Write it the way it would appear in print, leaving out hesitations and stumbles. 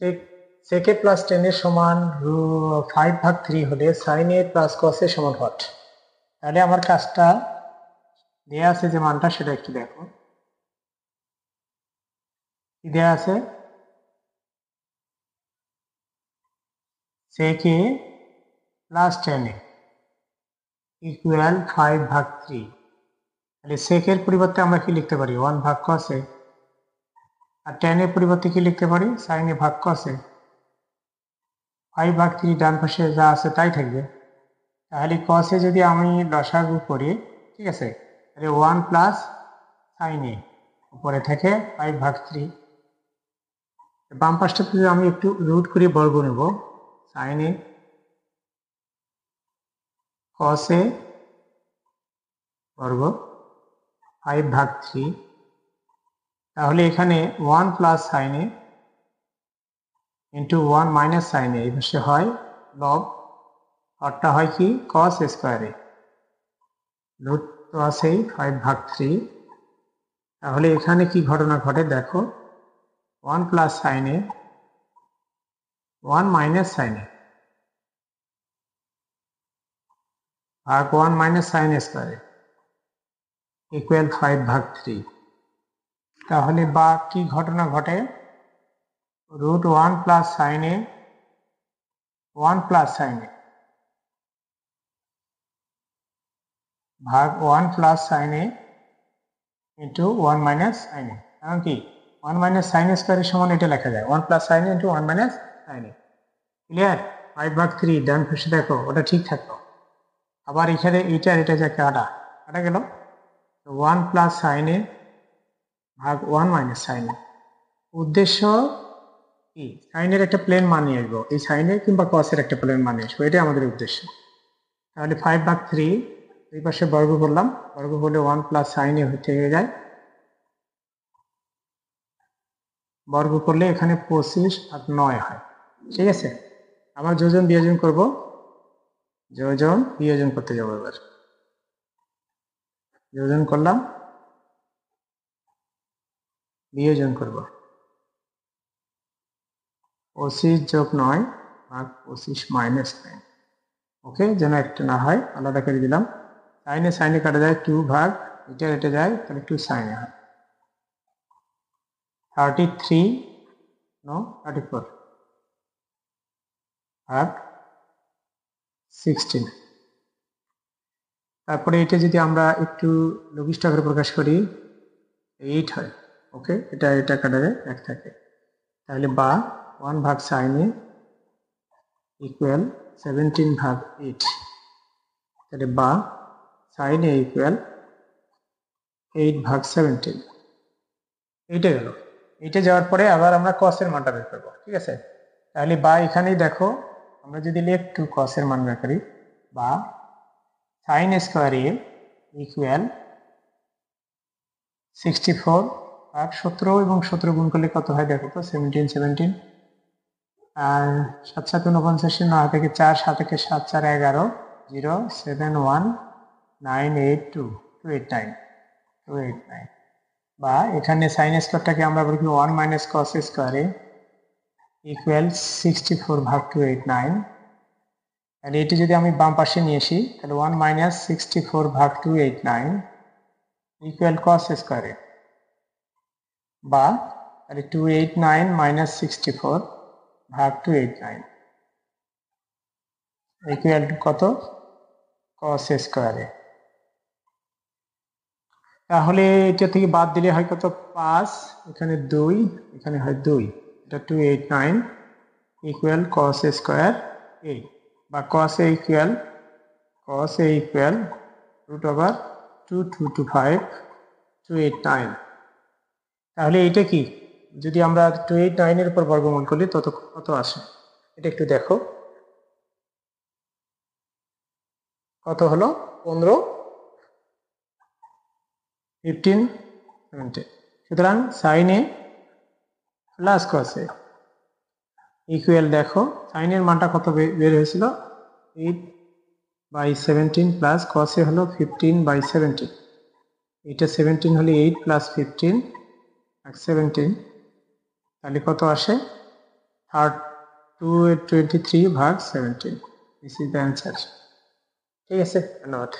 sec a plus 10 এর সমান 5/3 হলে sin a plus cos a সমান what? তাহলে আমার কাজটা দেয়া আছে যে মানটা সেটা একটু দেখো। কি দেয়া আছে? sec a plus 10a equal 5/3। তাহলে sec এর পরিবর্তে আমরা কি লিখতে পারি? 1/cos a। আর tan এর পরিবর্তে কি লিখতে পারি? sin a ভাগ cos a। 5/3 ডান পাশে যা আছে তাই থাকবে। তাহলে cos a যদি আমি লসাগু করি, ঠিক আছে, তাহলে 1 প্লাস sin a উপরে থেকে 5/3। বাম পাশটাতে যদি আমি একটু রুট করে বর্গ নেব, sin a cos a বর্গ 5/3। তাহলে এখানে 1 plus sin a into 1 minus sin a এই পাশে হয় লব, হরটা হয় কি cos স্কয়ারে, রুট তো আছেই 5/3। তাহলে এখানে কি ঘটনা ঘটে দেখো, 1 plus sin a 1 minus sin a ভাগ 1 মাইনাস sin a স্কয়ারে ইকুয়াল 5/3। তাহলে বা কি ঘটনা ঘটে, root 1 plus sin a 1 plus sin a ভাগ 1 plus sin a into 1 minus sin a। কারণ কি 1 মাইনাস sin a স্কয়ারের সমান এটা লেখা যায় 1 plus sin a into 1 minus sin a। Clear? 5/3 ডান পাশে দেখো ওটা ঠিক থাকলো। আবার এখানে এটা যে কাটা গেল, 1 প্লাস sin a ভাগ 1 মাইনাস sin a। উদ্দেশ্য কি? sin এর একটা প্লেন মান নিয়ে আসবো, এই sin a কিংবা cos এর একটা প্লেন মান নিয়ে আসবো, এটাই আমাদের উদ্দেশ্য। তাহলে 5/3 এই পাশে বর্গ করলাম, বর্গ হলে 1 প্লাস sin a থেকে যায়, বর্গ করলে এখানে 25 আর 9 হয়। ঠিক আছে, আবার যোজন বিয়োজন করব, যোজন বিয়োজন করতে যাবো। এবার যোজন করলাম, বিয়োজন করব, 25 যোগ 9 ভাগ 25 মাইনাস 9। ওকে, যেন একটা না হয় আলাদা করে দিলাম। সাইনে কাটা যায় 2 ভাগ এটা যায়, তাহলে 2 sin a হয়। 33 নো 34 ভাগ 16। তারপরে এটা যদি আমরা একটু লঘিষ্ঠ আকারে প্রকাশ করি 8 হয়। ওকে, এটা কাটা যায় 1 থাকে। তাহলে বা 1 ভাগ sin a ইকুয়াল 17 ভাগ 8। তাহলে বা sin a ইকুয়াল 8 ভাগ 17। এইটা গেল। এইটা যাওয়ার পরে আবার আমরা cos এর মানটা বের করবো। ঠিক আছে, তাহলে বা এখানেই দেখো আমরা যদি একটু cos এর মান বের করি, বা sin স্কয়ার a ইকুয়াল 64 ভাগ 17 এবং 17 গুণ করলে কত হয় দেখো তো, 17 আর 7 7 49, 9 থেকে 4, 7 থেকে 7 4 11, 0 7 1 9 8 2 289। বা এখানে sin স্কয়ারটাকে আমরা বলি 1 মাইনাস cos স্কয়ারে ইকুয়াল 64 ভাগ 289। তাহলে এটি যদি আমি বাম পাশে নিয়ে আসি, তাহলে 1 মাইনাস 64 ভাগ 289 ইকুয়াল cos স্কয়ারে, বা তাহলে 289 মাইনাস 64 ভাগ 289 ইকুয়াল টু কত, cos স্কয়ারে। তাহলে এটা থেকে বাদ দিলে হয় কত, 5, এখানে 2, এখানে হয় 2, এটা 289 ইকুয়াল cos স্কয়ার a, বা cos a equal root over 2225 289। তাহলে এটা কি, যদি আমরা 289 এর উপর বর্গমূল করি তত কত আসে, এটা একটু দেখো কত হলো, 15 15 17। সুতরাং sin a plus cos a equal, দেখো sin এর মানটা কত বের হয়েছিল, 8/17 প্লাস cos a হলো 15/17। এটা 17 হলে 8 প্লাস 15 আর 17, তাহলে কত আসে আর 223 ভাগ 17, দিস ইজ দ্য অ্যান্সার। ঠিক আছে, ধন্যবাদ।